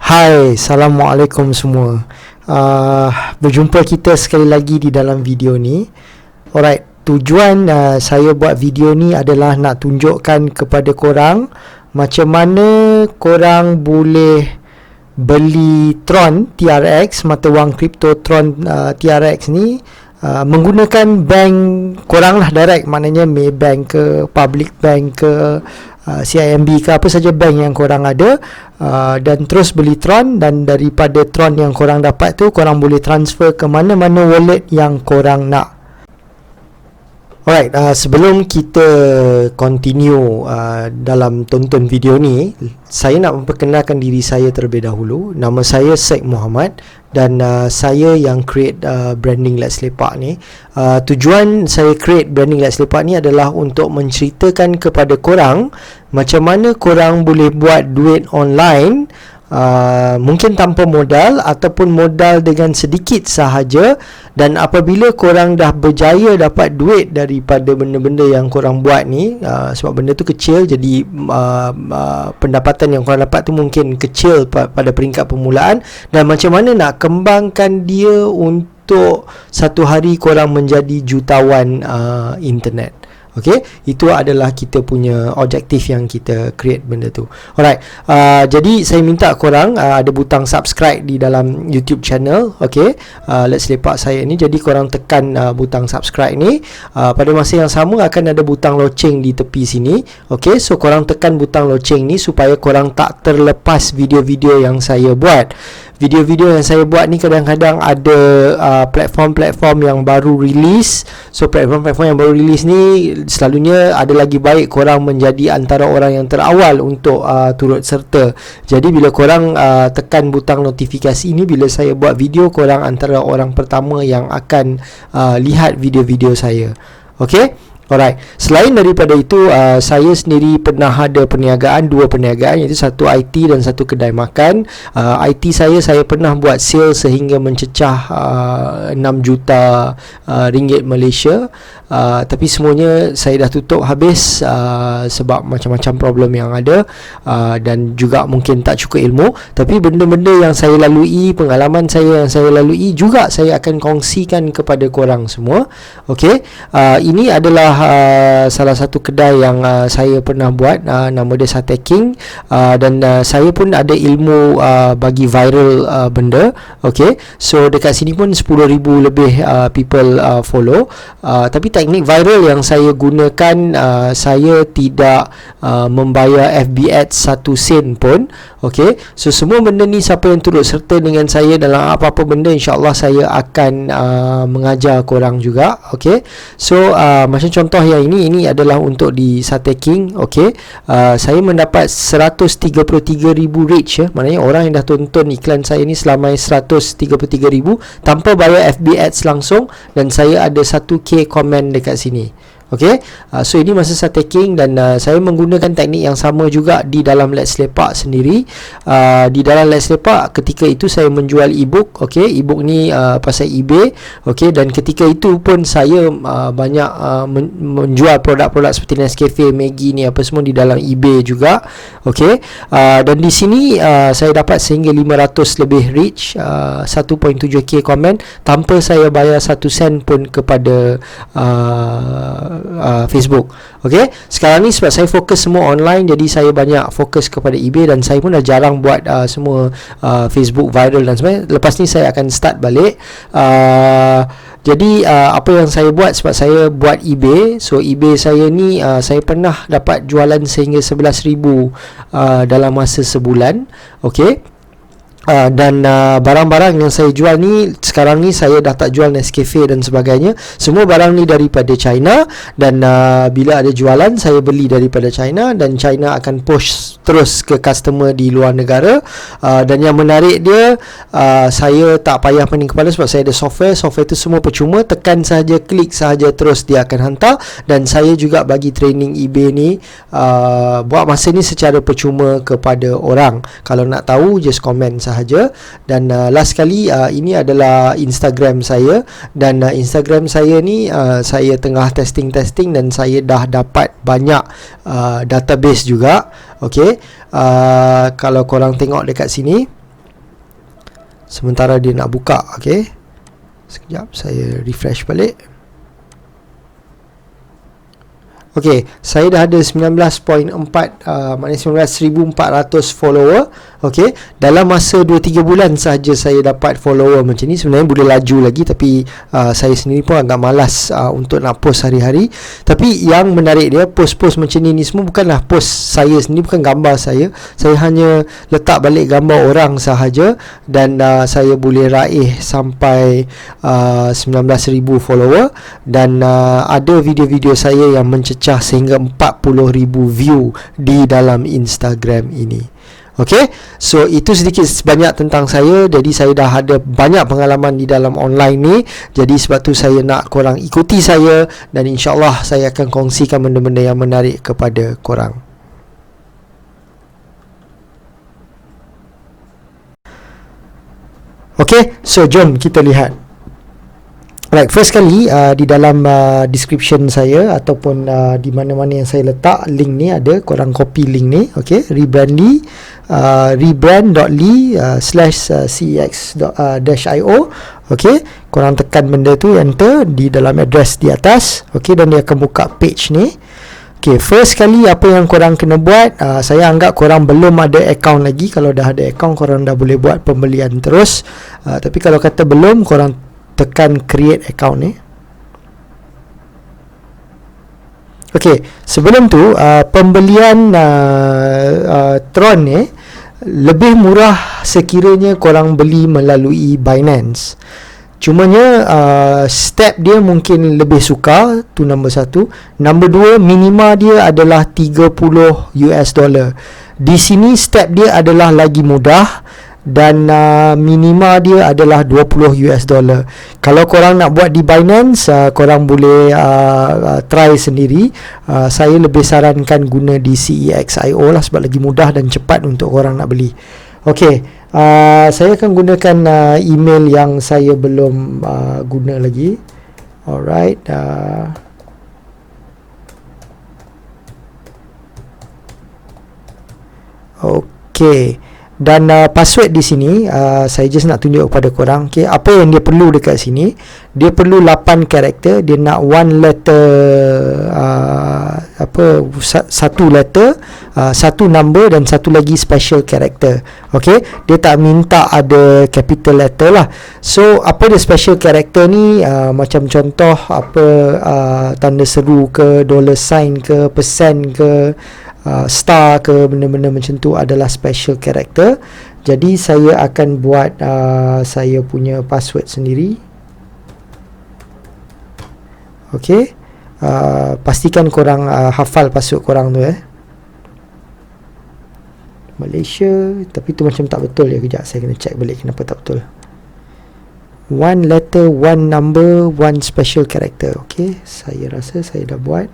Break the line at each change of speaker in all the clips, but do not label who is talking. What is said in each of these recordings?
Hai, Assalamualaikum semua. Berjumpa kita sekali lagi di dalam video ni. Alright, tujuan saya buat video ni adalah nak tunjukkan kepada korang macam mana korang boleh beli Tron TRX, mata wang kripto Tron TRX ni menggunakan bank korang lah direct, maknanya Maybank ke, Public Bank ke, CIMB ke, apa saja bank yang korang ada, dan terus beli Tron, dan daripada Tron yang korang dapat tu korang boleh transfer ke mana-mana wallet yang korang nak. Alright, sebelum kita continue dalam tonton video ni, saya nak memperkenalkan diri saya terlebih dahulu. Nama saya Syed Muhammad dan saya yang create branding Let's Lepak ni. Tujuan saya create branding Let's Lepak ni adalah untuk menceritakan kepada korang macam mana korang boleh buat duit online, mungkin tanpa modal ataupun modal dengan sedikit sahaja, dan apabila korang dah berjaya dapat duit daripada benda-benda yang korang buat ni, sebab benda tu kecil, jadi pendapatan yang korang dapat tu mungkin kecil pada peringkat permulaan, dan macam mana nak kembangkan dia untuk satu hari korang menjadi jutawan internet. Okay, itu adalah kita punya objektif yang kita create benda tu. Alright, jadi saya minta korang ada butang subscribe di dalam YouTube channel, okay, Let's Lepak saya ni. Jadi korang tekan butang subscribe ni. Pada masa yang sama akan ada butang loceng di tepi sini. Okay, so korang tekan butang loceng ni supaya korang tak terlepas video-video yang saya buat. Video-video yang saya buat ni kadang-kadang ada platform-platform yang baru release. So platform-platform yang baru release ni selalunya ada lagi baik korang menjadi antara orang yang terawal untuk turut serta. Jadi bila korang tekan butang notifikasi ni, bila saya buat video, korang antara orang pertama yang akan lihat video-video saya. Okay? Alright, selain daripada itu, saya sendiri pernah ada perniagaan, dua perniagaan, iaitu satu IT dan satu kedai makan. IT saya pernah buat sale sehingga mencecah 6 juta ringgit Malaysia, tapi semuanya saya dah tutup habis sebab macam-macam problem yang ada, dan juga mungkin tak cukup ilmu. Tapi benda-benda yang saya lalui, pengalaman saya yang saya lalui juga saya akan kongsikan kepada korang semua. Okay, ini adalah salah satu kedai yang saya pernah buat, nama dia Sate King, dan saya pun ada ilmu bagi viral benda. Okay, so dekat sini pun 10,000 lebih people follow, tapi teknik viral yang saya gunakan, saya tidak membayar FB Ads 1 sen pun. Okay, so semua benda ni, siapa yang turut serta dengan saya dalam apa-apa benda, insyaAllah saya akan mengajar korang juga. Okay, so macam contoh yang ini adalah untuk di Sate King. Okay, saya mendapat 133,000 reach, maknanya orang yang dah tonton iklan saya ni selama 133,000 tanpa bayar FB Ads langsung, dan saya ada 1k komen dekat sini. Okay, so ini masa Sate King, dan saya menggunakan teknik yang sama juga di dalam Let's Lepak sendiri. Di dalam Let's Lepak ketika itu saya menjual ebook. Okay, ebook ni pasal eBay. Okay, dan ketika itu pun saya banyak menjual produk-produk seperti Nescafe, Maggi ni apa semua di dalam eBay juga. Okay, dan di sini saya dapat sehingga 500 lebih reach, 1.7k komen tanpa saya bayar 1 sen pun kepada Facebook. Okay, sekarang ni sebab saya fokus semua online, jadi saya banyak fokus kepada eBay, dan saya pun dah jarang buat semua Facebook viral dan sebagainya. Lepas ni saya akan start balik. Jadi apa yang saya buat, sebab saya buat eBay, so eBay saya ni saya pernah dapat jualan sehingga 11,000 dalam masa sebulan. Okay, dan barang-barang yang saya jual ni sekarang ni saya dah tak jual Nescafe dan sebagainya. Semua barang ni daripada China, dan bila ada jualan saya beli daripada China, dan China akan push terus ke customer di luar negara. Dan yang menarik dia, saya tak payah pening kepala sebab saya ada software tu semua percuma, tekan sahaja, klik sahaja, terus dia akan hantar. Dan saya juga bagi training eBay ni buat masa ni secara percuma kepada orang. Kalau nak tahu just komen sahaja. Dan last kali ini adalah Instagram saya, dan Instagram saya ni saya tengah testing dan saya dah dapat banyak database juga. Okay, kalau korang tengok dekat sini, sementara dia nak buka. Okey, sekejap saya refresh balik. Okey, saya dah ada 19.4 maknanya 19,400 follower. Okey, dalam masa 2-3 bulan sahaja saya dapat follower macam ni. Sebenarnya boleh laju lagi, tapi saya sendiri pun agak malas untuk nak post hari-hari. Tapi yang menarik dia, post-post macam ni semua bukanlah post saya sendiri, bukan gambar saya. Saya hanya letak balik gambar orang sahaja, dan saya boleh raih sampai 19,000 follower. Dan ada video-video saya yang mencecah sehingga 40,000 view di dalam Instagram ini. Okey, so itu sedikit sebanyak tentang saya. Jadi saya dah ada banyak pengalaman di dalam online ni. Jadi sebab tu saya nak korang ikuti saya, dan insyaAllah saya akan kongsikan benda-benda yang menarik kepada korang. Okey, so jom kita lihat. Right, first kali di dalam description saya ataupun di mana-mana yang saya letak link ni ada, korang copy link ni. Okay, rebrandly rebrand.ly/cex-io. Okay, korang tekan benda tu, enter di dalam address di atas. Okay, dan dia akan buka page ni. Okay, first kali apa yang korang kena buat, saya anggap korang belum ada account lagi. Kalau dah ada account, korang dah boleh buat pembelian terus. Tapi kalau kata belum, korang tekan create account ni. Okey, sebelum tu pembelian Tron ni lebih murah sekiranya korang beli melalui Binance. Cumanya step dia mungkin lebih sukar, tu nombor satu. Nombor dua, minima dia adalah $30. Di sini step dia adalah lagi mudah, dan minima dia adalah $20. Kalau korang nak buat di Binance, korang boleh try sendiri. Saya lebih sarankan guna di CEX.io lah, sebab lagi mudah dan cepat untuk korang nak beli. Okey, saya akan gunakan email yang saya belum guna lagi. Alright, okey. Dan password di sini saya just nak tunjuk kepada korang. Okay, apa yang dia perlu dekat sini, dia perlu 8 karakter. Dia nak one letter, satu letter, satu number, dan satu lagi special character. Okay, dia tak minta ada capital letter lah. So apa dia special character ni, macam contoh apa, tanda seru ke, dollar sign ke, persen ke, star ke, benda-benda macam tu adalah special character. Jadi saya akan buat saya punya password sendiri. Okey, pastikan korang hafal password korang tu Malaysia, tapi tu macam tak betul ya. Kejap, saya kena check balik kenapa tak betul. One letter, one number, one special character. Okey, saya rasa saya dah buat.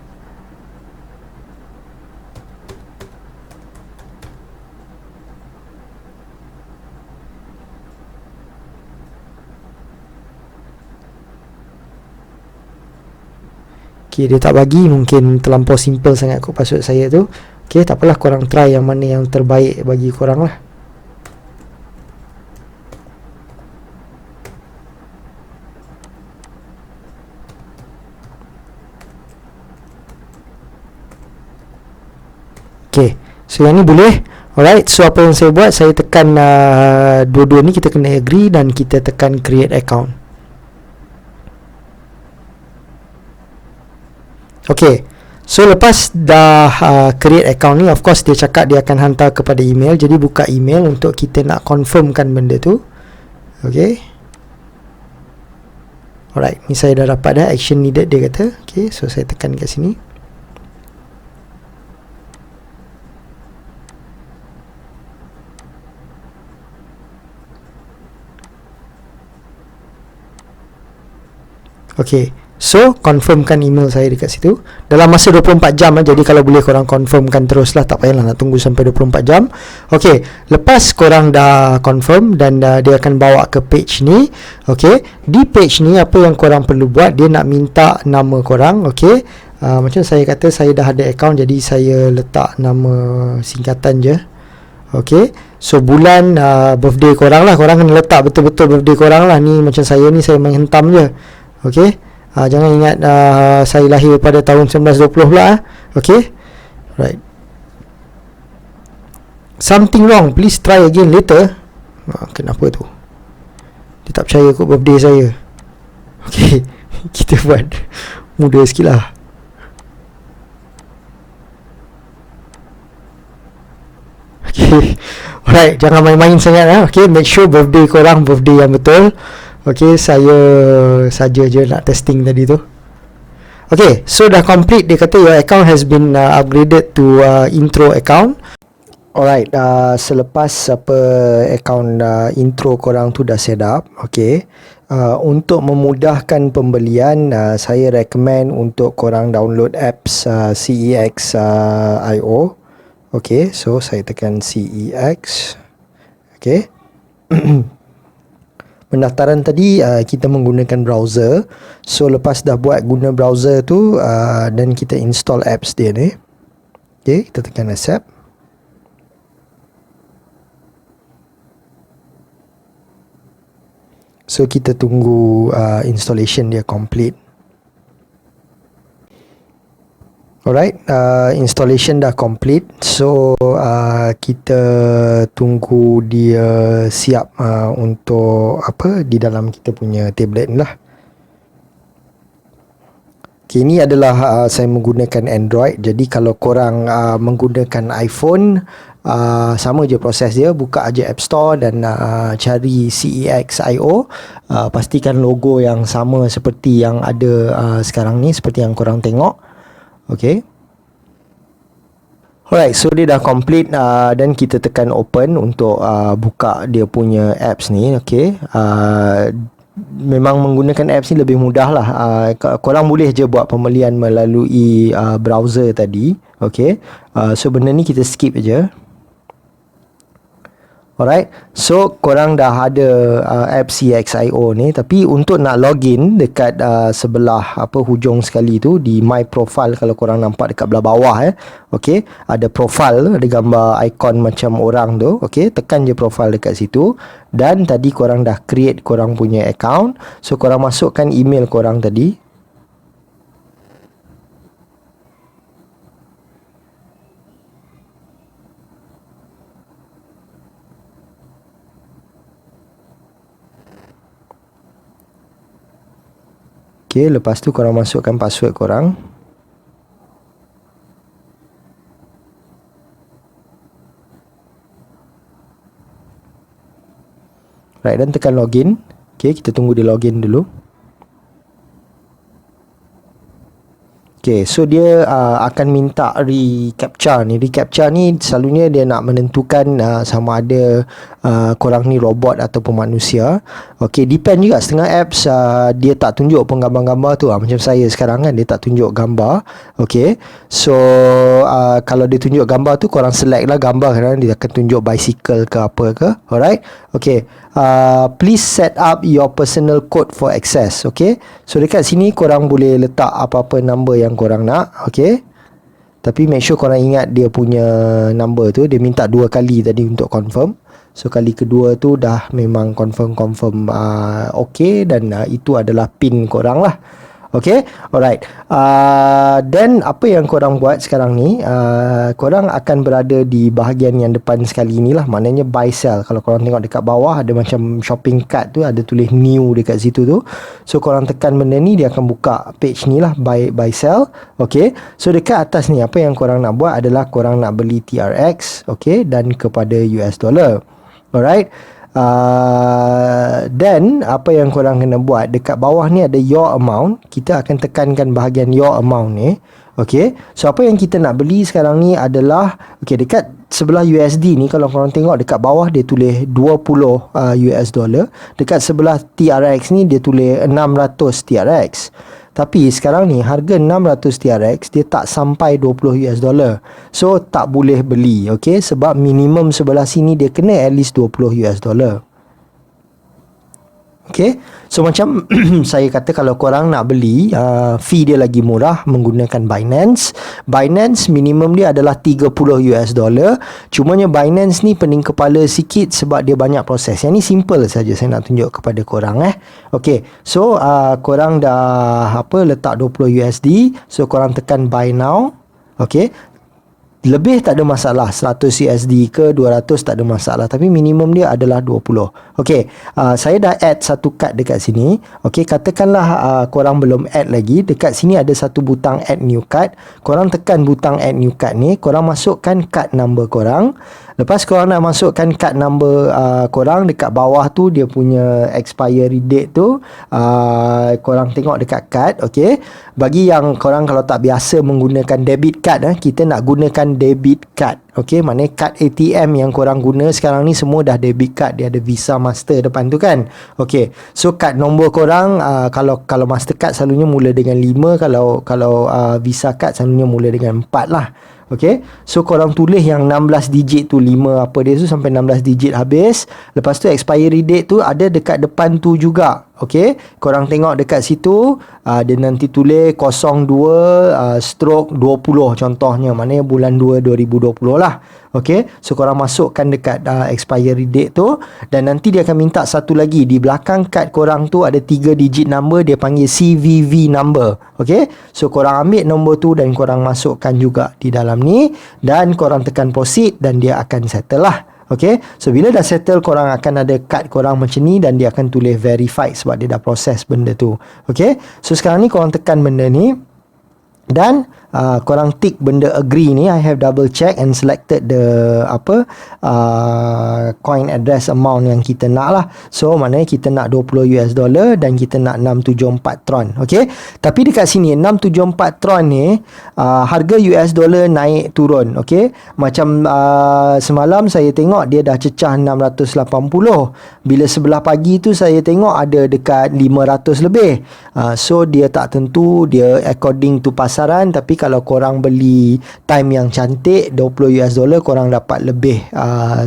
Okay, dia tak bagi, mungkin terlampau simple sangat kot password saya tu. Okay, tak apalah, korang try yang mana yang terbaik bagi korang lah. Okay, so yang ni boleh. Alright, so apa yang saya buat, saya tekan dua-dua ni, kita kena agree, dan kita tekan create account. Okay, so lepas dah create account ni, of course dia cakap dia akan hantar kepada email. Jadi buka email untuk kita nak confirmkan benda tu. Okay, alright, ni saya dah dapat dah, action needed dia kata. Okay, so saya tekan kat sini. Okay, so confirmkan email saya dekat situ dalam masa 24 jam lah. Jadi kalau boleh korang confirmkan terus lah, tak payahlah nak tunggu sampai 24 jam. Okay, lepas korang dah confirm, dan dia akan bawa ke page ni. Okay, di page ni apa yang korang perlu buat, dia nak minta nama korang. Okay, macam saya kata saya dah ada account, jadi saya letak nama singkatan je. Okay, so bulan birthday korang lah. Korang kena letak betul-betul birthday korang lah. Ni macam saya ni, saya menghentam je. Okay, jangan ingat saya lahir pada tahun 1920 pula. Okay, right. Something wrong, please try again later. Kenapa tu? Dia tak percaya kot birthday saya. Okay, kita buat mudah sikit lah. Okay, alright, jangan main-main sangat lah. Okay, make sure birthday korang birthday yang betul. Okay, saya saja je nak testing tadi tu. Okay, so dah complete. Dia kata your account has been upgraded to intro account. Alright, selepas account intro korang tu dah set up, okay, untuk memudahkan pembelian, saya recommend untuk korang download apps CEX.io. Okay, so saya tekan CEX. Okay. Pendaftaran tadi kita menggunakan browser. So lepas dah buat guna browser tu dan kita install apps dia ni. Okay, kita tekan accept. So kita tunggu installation dia complete. Alright, installation dah complete. So kita tunggu dia siap untuk di dalam kita punya tablet ni lah. Okay, ini adalah saya menggunakan Android. Jadi kalau korang menggunakan iPhone, sama je proses dia. Buka aja App Store dan cari CEX.io. Pastikan logo yang sama seperti yang ada sekarang ni, seperti yang korang tengok. Okay. Alright, so dia dah complete dan kita tekan open untuk buka dia punya apps ni. Okay. Memang menggunakan apps ni lebih mudah lah. Korang boleh je buat pembelian melalui browser tadi. Okay. So benda ni kita skip je. Alright, so korang dah ada app CEX.io ni, tapi untuk nak login dekat sebelah hujung sekali tu di my profile, kalau korang nampak dekat belah bawah okey, ada profile, ada gambar ikon macam orang tu, okey, tekan je profile dekat situ dan tadi korang dah create korang punya account. So korang masukkan email korang tadi. Okay, lepas tu korang masukkan password korang. Right, dan tekan login. Okay, kita tunggu dia login dulu. Okay, so dia akan minta reCAPTCHA ni. reCAPTCHA ni selalunya dia nak menentukan sama ada korang ni robot ataupun manusia. Okay, depend juga. Setengah apps dia tak tunjuk pun gambar-gambar tu. Macam saya sekarang kan, dia tak tunjuk gambar. Okay, so kalau dia tunjuk gambar tu, korang select lah gambar. Kadang dia akan tunjuk bicycle ke apa ke. Alright, okay. Please set up your personal code for access. Okay, so dekat sini korang boleh letak apa-apa number yang korang nak. Okay, tapi make sure korang ingat dia punya number tu. Dia minta 2 kali tadi untuk confirm. So kali kedua tu dah memang confirm okay, dan itu adalah pin korang lah. Okay, alright. Dan apa yang korang buat sekarang ni, korang akan berada di bahagian yang depan sekali ni lah. Maknanya buy sell. Kalau korang tengok dekat bawah ada macam shopping cart tu, ada tulis new dekat situ tu. So korang tekan benda ni, dia akan buka page ni lah, buy sell. Okay, so dekat atas ni apa yang korang nak buat adalah korang nak beli TRX, okay, dan kepada US dollar. Alright. Dan apa yang korang kena buat, dekat bawah ni ada your amount. Kita akan tekankan bahagian your amount ni. Okay, so apa yang kita nak beli sekarang ni adalah, okay, dekat sebelah USD ni, kalau korang tengok dekat bawah dia tulis 20 US dollar. Dekat sebelah TRX ni dia tulis 600 TRX. Tapi sekarang ni harga 600 TRX dia tak sampai 20 US dollar. So tak boleh beli, okay? Sebab minimum sebelah sini dia kena at least 20 US dollar. Okay, so macam saya kata kalau korang nak beli, fee dia lagi murah menggunakan Binance. Binance minimum dia adalah $30. Cumanya Binance ni pening kepala sikit sebab dia banyak proses. Yang ni simple saja saya nak tunjuk kepada korang Okay, so korang dah letak $20. So korang tekan buy now. Okay, lebih tak ada masalah, 100 USD ke 200 tak ada masalah, tapi minimum dia adalah 20. Okey, saya dah add satu kad dekat sini. Okey, katakanlah korang belum add lagi, dekat sini ada satu butang add new card. Korang tekan butang add new card ni, korang masukkan card number korang. Lepas korang nak masukkan card number korang, dekat bawah tu dia punya expiry date tu, korang tengok dekat card. Okey, bagi yang korang kalau tak biasa menggunakan debit card, kita nak gunakan debit card. Okey, maknanya kad ATM yang korang guna sekarang ni semua dah debit card, dia ada Visa, Master depan tu kan. Okey, so kad nombor korang, kalau Mastercard selalunya mula dengan 5, kalau Visa card selalunya mula dengan 4 lah. Okay, so korang tulis yang 16 digit tu, 5 apa dia tu sampai 16 digit habis. Lepas tu expiry date tu ada dekat depan tu juga. Okay, korang tengok dekat situ, dia nanti tulis 02 stroke 20 contohnya, maknanya bulan 2 2020 lah. Okay, so korang masukkan dekat expiry date tu, dan nanti dia akan minta satu lagi. Di belakang kad korang tu ada 3 digit number, dia panggil CVV number. Okay, so korang ambil nombor tu dan korang masukkan juga di dalam ni, dan korang tekan proceed dan dia akan settle lah. Okay, so bila dah settle, korang akan ada kad korang macam ni dan dia akan tulis verified sebab dia dah proses benda tu. Okay, so sekarang ni korang tekan benda ni dan korang tick benda agree ni. I have double check and selected the coin address amount yang kita nak lah. So maknanya kita nak $20 dan kita nak 674 Tron. Okay, tapi dekat sini 674 Tron ni harga US dollar naik turun. Okay, macam semalam saya tengok dia dah cecah 680. Bila sebelah pagi tu saya tengok ada dekat 500 lebih. So dia tak tentu, dia according to pasaran. Tapi kalau korang beli time yang cantik, $20 korang dapat lebih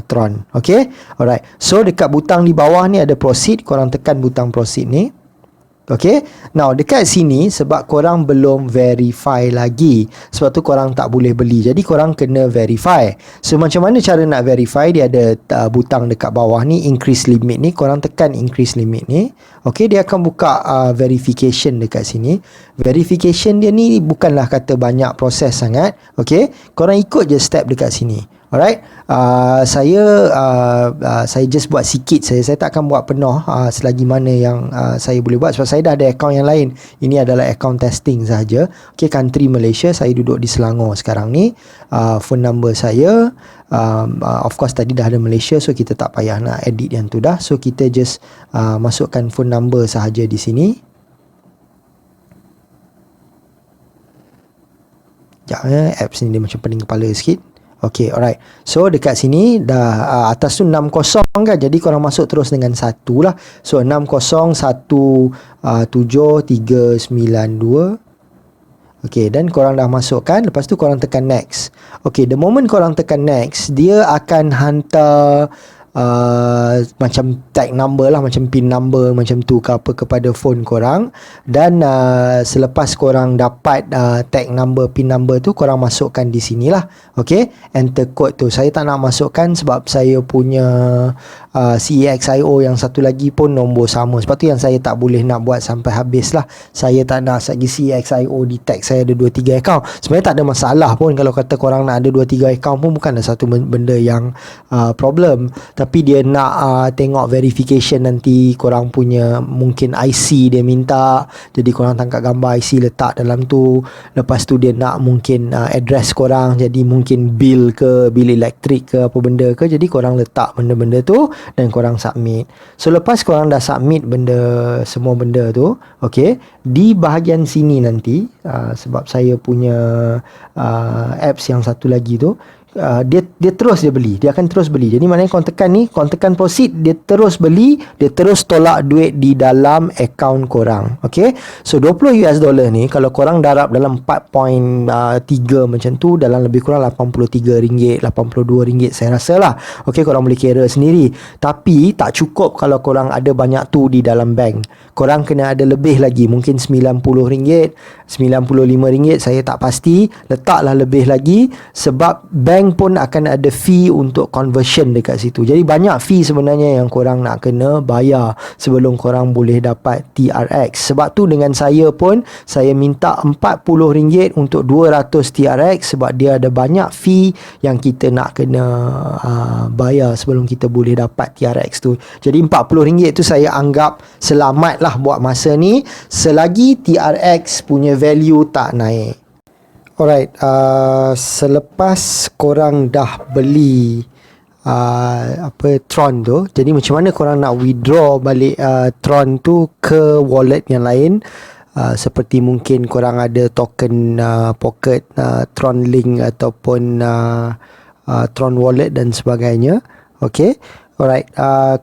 Tron. Okay, alright. So dekat butang di bawah ni ada proceed, korang tekan butang proceed ni. Okay, now dekat sini sebab korang belum verify lagi, sebab tu korang tak boleh beli. Jadi korang kena verify. So macam mana cara nak verify? Dia ada butang dekat bawah ni, increase limit ni. Korang tekan increase limit ni. Okay, dia akan buka verification dekat sini. Verification dia ni bukanlah kata banyak proses sangat. Okay, korang ikut je step dekat sini. Alright, saya just buat sikit saya tak akan buat penuh selagi mana yang saya boleh buat sebab saya dah ada akaun yang lain. Ini adalah akaun testing sahaja. Okay, country Malaysia, saya duduk di Selangor sekarang ni. Phone number saya of course tadi dah ada Malaysia, so kita tak payah nak edit yang tu dah. So kita just masukkan phone number sahaja di sini. Sekejap, apps ni dia macam pening kepala sikit. Okay, alright. So dekat sini dah atas tu 60 kan, jadi korang masuk terus dengan 1 lah. So 60173992. Okay, dan korang dah masukkan. Lepas tu korang tekan next. Okay, the moment korang tekan next, dia akan hantar macam tag number lah, macam pin number macam tu ke apa kepada phone korang. Dan selepas korang dapat tag number, pin number tu, korang masukkan di sini lah. Okay, enter code tu. Saya tak nak masukkan sebab saya punya CEXIO yang satu lagi pun nombor sama. Sebab tu yang saya tak boleh nak buat sampai habis lah. Saya tak nak lagi CEXIO di tag saya ada 2-3 akaun. Sebenarnya tak ada masalah pun kalau kata korang nak ada 2-3 akaun pun, bukanlah satu benda yang problem. Tapi dia nak tengok verification nanti korang punya mungkin IC dia minta, jadi korang tangkap gambar IC letak dalam tu. Lepas tu dia nak mungkin address korang, jadi mungkin bil ke, bil elektrik ke apa benda ke, jadi korang letak benda-benda tu dan korang submit. So lepas korang dah submit semua benda tu, okay, di bahagian sini nanti sebab saya punya apps yang satu lagi tu, dia terus dia beli, dia akan terus beli. Jadi maknanya korang tekan ni, korang tekan proceed, dia terus beli, dia terus tolak duit di dalam akaun korang. Okay, so $20 ni kalau korang darab dalam 4.3 macam tu, dalam lebih kurang RM83, RM82 saya rasa lah. Okay, korang boleh kira sendiri. Tapi tak cukup kalau korang ada banyak tu di dalam bank. Korang kena ada lebih lagi, mungkin RM90, RM95, saya tak pasti. Letaklah lebih lagi, sebab bank pun akan ada fee untuk conversion dekat situ. Jadi banyak fee sebenarnya yang korang nak kena bayar sebelum korang boleh dapat TRX. Sebab tu dengan saya pun, saya minta RM40 untuk 200 TRX, sebab dia ada banyak fee yang kita nak kena bayar sebelum kita boleh dapat TRX tu. Jadi RM40 tu saya anggap selamat lah buat masa ni, selagi TRX punya value tak naik. Alright, selepas korang dah beli Tron tu, jadi macam mana korang nak withdraw balik Tron tu ke wallet yang lain? Seperti mungkin korang ada token Pocket, Tron Link ataupun Tron Wallet dan sebagainya. Okay, alright,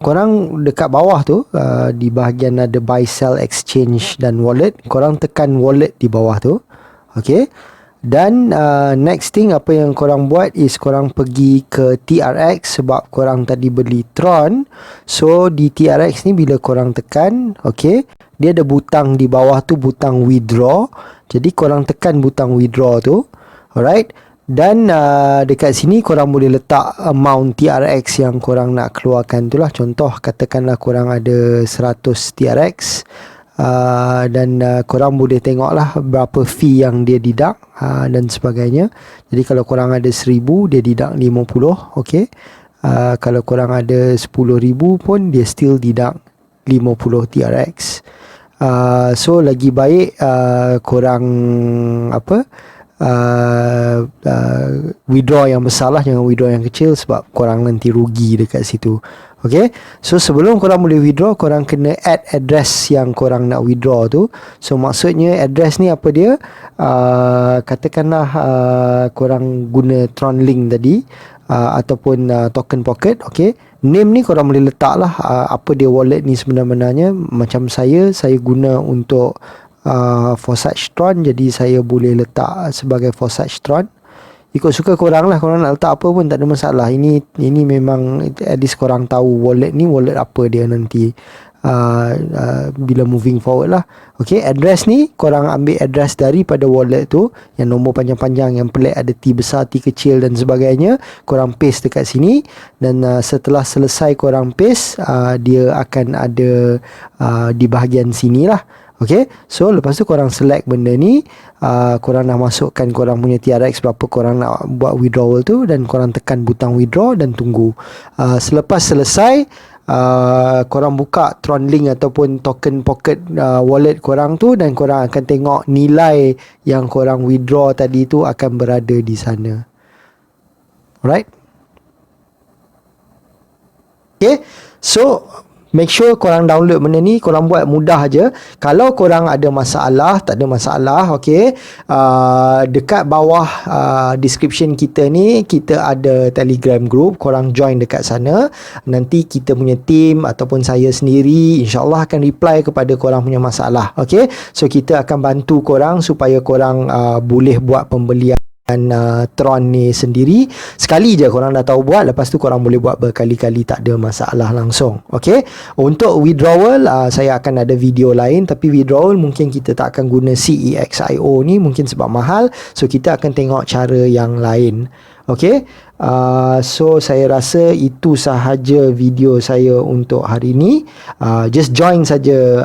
korang dekat bawah tu, di bahagian ada buy, sell, exchange dan wallet, korang tekan wallet di bawah tu. Okay, dan next thing apa yang korang buat is korang pergi ke TRX, sebab korang tadi beli Tron. So di TRX ni bila korang tekan, okay, dia ada butang di bawah tu, butang withdraw. Jadi korang tekan butang withdraw tu. Alright, dan dekat sini korang boleh letak amount TRX yang korang nak keluarkan tu lah. Contoh katakanlah korang ada 100 TRX, dan korang boleh tengok lah berapa fee yang dia deduct dan sebagainya. Jadi kalau korang ada 1,000, dia deduct 50. Okay, kalau korang ada 10,000 pun dia still deduct 50 TRX. So lagi baik korang withdraw yang besar lah, jangan withdraw yang kecil, sebab korang nanti rugi dekat situ. Okay, so sebelum korang boleh withdraw, korang kena add address yang korang nak withdraw tu. So maksudnya address ni apa dia? Katakanlah korang guna Tron Link tadi, ataupun token Pocket. Okay, name ni korang boleh letak lah apa dia wallet ni sebenarnya. Macam saya guna untuk Forsage Tron, jadi saya boleh letak sebagai Forsage Tron. Ikut suka korang lah, korang nak letak apa pun tak ada masalah. Ini memang at least korang tahu wallet ni wallet apa dia nanti bila moving forward lah. Okay, address ni korang ambil address daripada wallet tu, yang nombor panjang-panjang, yang pelik ada T besar, T kecil dan sebagainya. Korang paste dekat sini, dan setelah selesai korang paste, dia akan ada di bahagian sini lah. Okay, so lepas tu korang select benda ni, korang nak masukkan korang punya TRX berapa korang nak buat withdrawal tu, dan korang tekan butang withdraw dan tunggu. Selepas selesai, korang buka Tron Link ataupun token Pocket wallet korang tu, dan korang akan tengok nilai yang korang withdraw tadi tu akan berada di sana. Alright, okay, so make sure korang download benda ni, korang buat mudah aja. Kalau korang ada masalah, tak ada masalah. Okay, dekat bawah description kita ni, kita ada Telegram group, korang join dekat sana. Nanti kita punya team ataupun saya sendiri InsyaAllah akan reply kepada korang punya masalah. Okay, so kita akan bantu korang supaya korang boleh buat pembelian Tron ni sendiri. Sekali je korang dah tahu buat, lepas tu korang boleh buat berkali-kali, tak ada masalah langsung. Okay, untuk withdrawal saya akan ada video lain, tapi withdrawal mungkin kita tak akan guna CEXIO ni, mungkin sebab mahal. So kita akan tengok cara yang lain. Okay, so saya rasa itu sahaja video saya untuk hari ni. Just join saja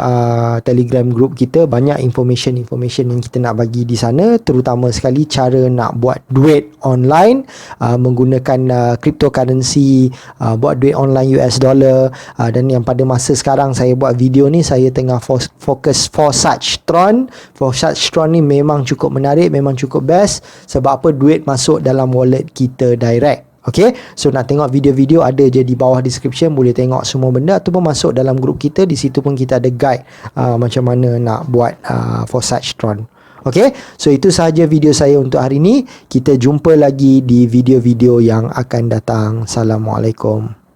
Telegram group kita. Banyak information yang kita nak bagi di sana, terutama sekali cara nak buat duit online menggunakan cryptocurrency, buat duit online US dollar. Dan yang pada masa sekarang saya buat video ni, saya tengah fokus Forsage Tron. Forsage Tron ni memang cukup menarik, memang cukup best. Sebab apa? Duit masuk dalam wallet kita direct. Okay, so nak tengok video-video ada je di bawah description, boleh tengok semua benda, ataupun masuk dalam grup kita. Di situ pun kita ada guide macam mana nak buat Forsage Tron. Okay, so itu sahaja video saya untuk hari ini. Kita jumpa lagi di video-video yang akan datang. Assalamualaikum.